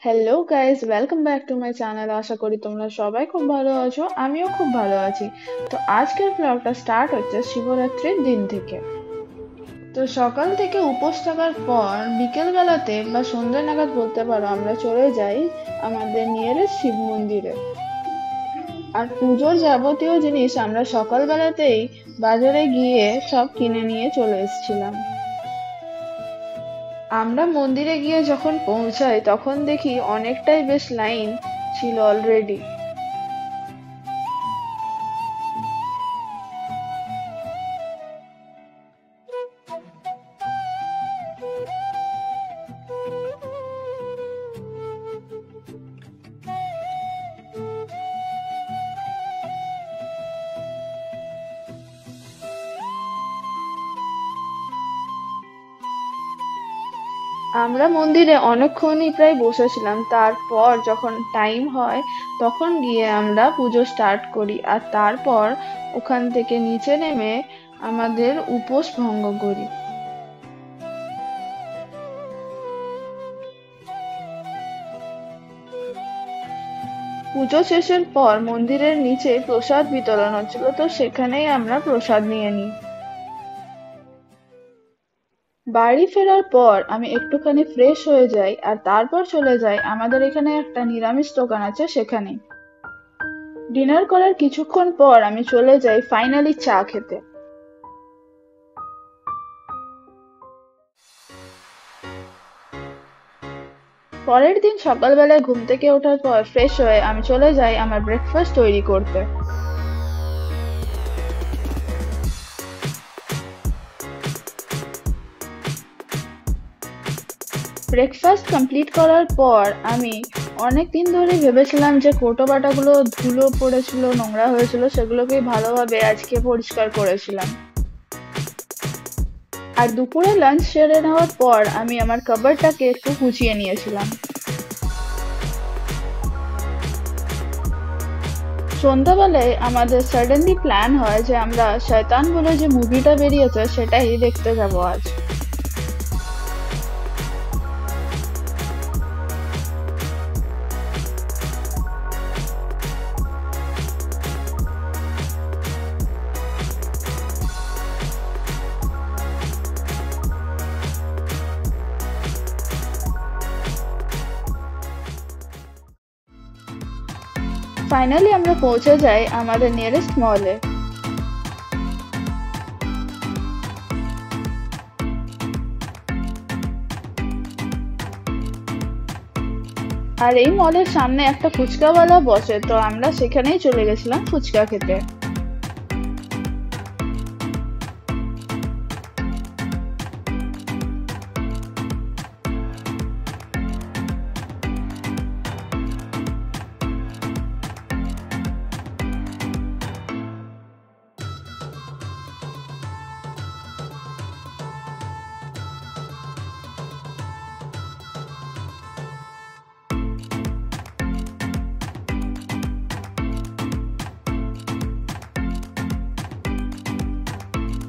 Hello guys, welcome back to my channel. আশা করি তোমরা সবাই খুব ভালো আছো, আমিও খুব ভালো আছি। তো আজকের ব্লগটা স্টার্ট হচ্ছে শিবরাত্রির দিন থেকে। তো সকাল থেকে উপোস থাকার পর বিকেল বেলাতে বা সন্ধ্যে নাগাদ বলতে পারো, আমরা চলে যাই আমাদের নিয়ারেস্ট শিব মন্দিরে। আর পুজোর যাবতীয় জিনিস আমরা সকাল বেলাতেই বাজারে গিয়ে সব কিনে নিয়ে চলে এসেছিলাম। আমরা মন্দিরে গিয়ে যখন পৌঁছাই তখন দেখি অনেকটাই বেশ লাইন ছিল অলরেডি। আমরা মন্দিরে অনেকক্ষণই প্রায় বসেছিলাম, তারপর যখন টাইম হয় তখন গিয়ে আমরা পুজো স্টার্ট করি, আর তারপর ওখান থেকে নিচে নেমে আমাদের উপোস ভঙ্গ করি। পুজো শেষের পর মন্দিরের নিচে প্রসাদ বিতরণ হচ্ছিল, তো সেখানেই আমরা প্রসাদ নিয়ে নিই। বাড়ি ফেরার পর আমি একটুখানি ফ্রেশ হয়ে যাই, আর তারপর চলে যাই আমাদের এখানে একটা নিরামিষ দোকান আছে সেখানে। ডিনার করার কিছুক্ষণ পর আমি চলে যাই ফাইনালি চা খেতে। পরের দিন সকালবেলায় ঘুম থেকে ওঠার পর ফ্রেশ হয়ে আমি চলে যাই আমার ব্রেকফাস্ট তৈরি করতে। ব্রেকফাস্ট কমপ্লিট করার পর আমি অনেক দিন ধরে ভেবেছিলাম যে কৌটো বাটাগুলো ধুলো পড়েছিল, নোংরা হয়েছিল, সেগুলোকে ভালোভাবে আজকে পরিষ্কার করেছিলাম। আর দুপুরে লাঞ্চ সেরে নেওয়ার পর আমি আমার কাবারটাকে একটু গুছিয়ে নিয়েছিলাম। সন্ধ্যাবেলায় আমাদের সাডেনলি প্ল্যান হয় যে আমরা শয়তান বলে যে মুভিটা বেরিয়েছে সেটাই দেখতে যাবো আজ। ফাইনালি আমরা পৌঁছে যাই আমাদের নিয়ারেস্ট মলে। আর এই মলের সামনে একটা ফুচকাওয়ালা বসে, তো আমরা সেখানেই চলে গেছিলাম ফুচকা খেতে।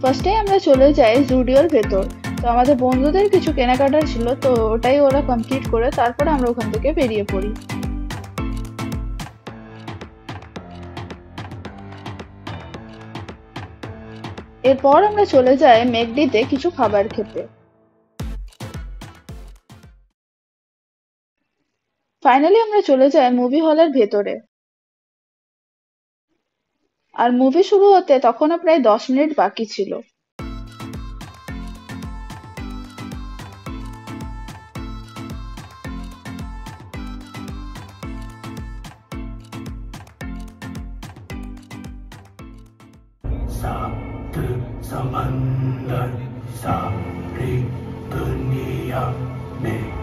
ফার্স্টে আমরা চলে যাই জুডিওর ভেতর। তো আমাদের বন্ধুদের কিছু কেনাকাটা ছিল, তো ওটাই ওরা কমপ্লিট করে তারপরে আমরা ওখান থেকে বেরিয়ে পড়ি। এরপর আমরা চলে যাই ম্যাকডিতে কিছু খাবার খেতে। ফাইনালি আমরা চলে যাই মুভি হলের ভেতরে। আর মুভি শুরু হতে তখনও প্রায় 10 মিনিট বাকি ছিল। Satu Samandar Sari Dunia Mere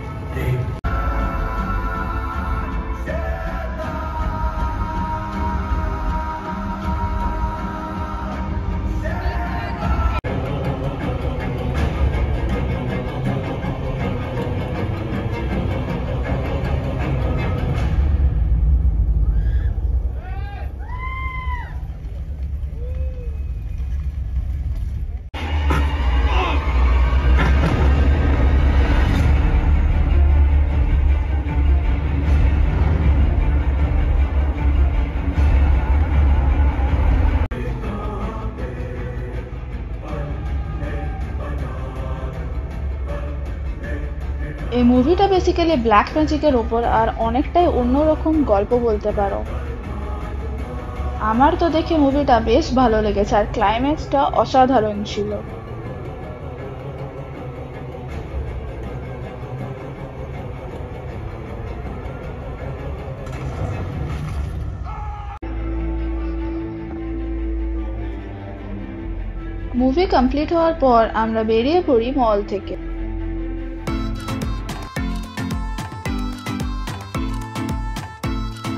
মুভিটা বেসিক্যালি ব্ল্যাক ম্যাজিকের ওপর আর অনেকটাই অন্যরকম গল্প বলতে পারো। আমার তো দেখে মুভিটা বেশ ভালো লেগেছে আর ক্লাইম্যাক্সটা অসাধারণ ছিল। মুভি কমপ্লিট হওয়ার পর আমরা বেরিয়ে পড়ি মল থেকে।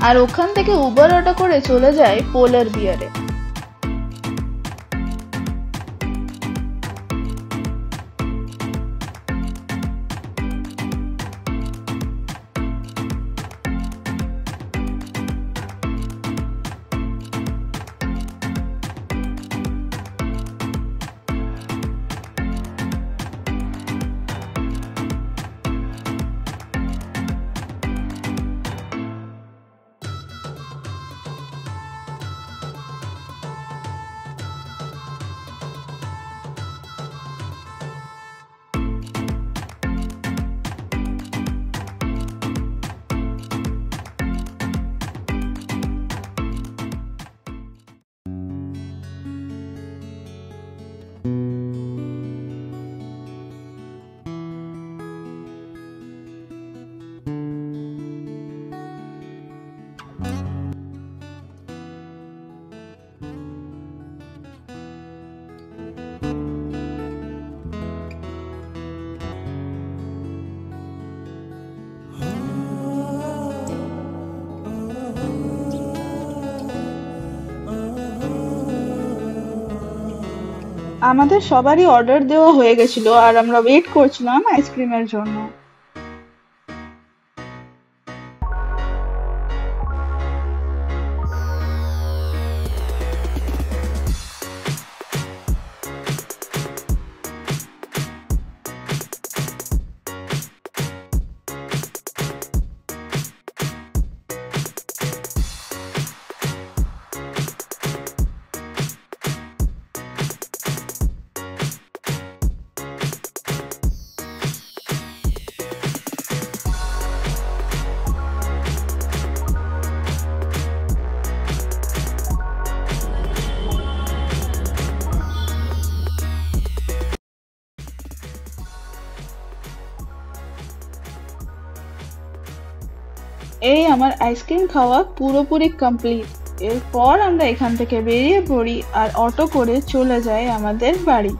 আর ওখান থেকে উবার অটো করে চলে যাই পোলার বিয়ারে। আমাদের সবারই অর্ডার দেওয়া হয়ে গেছিল আর আমরা ওয়েট করছিলাম আইসক্রিমের জন্য। এই আমার আইসক্রিম খাওয়া পুরোপুরি কমপ্লিট। এরপর আমরা এখান থেকে বেরিয়ে পড়ি আর অটো করে চলে যাই আমাদের বাড়ি।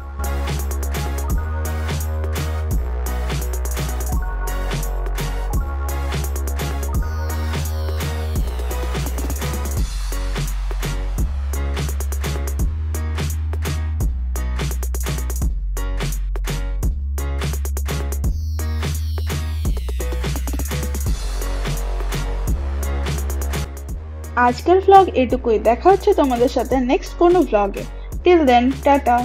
আজকের ভ্লগ এটুকুই। দেখা হচ্ছে তোমাদের সাথে নেক্সট কোনো ভ্লগে। Till then tata.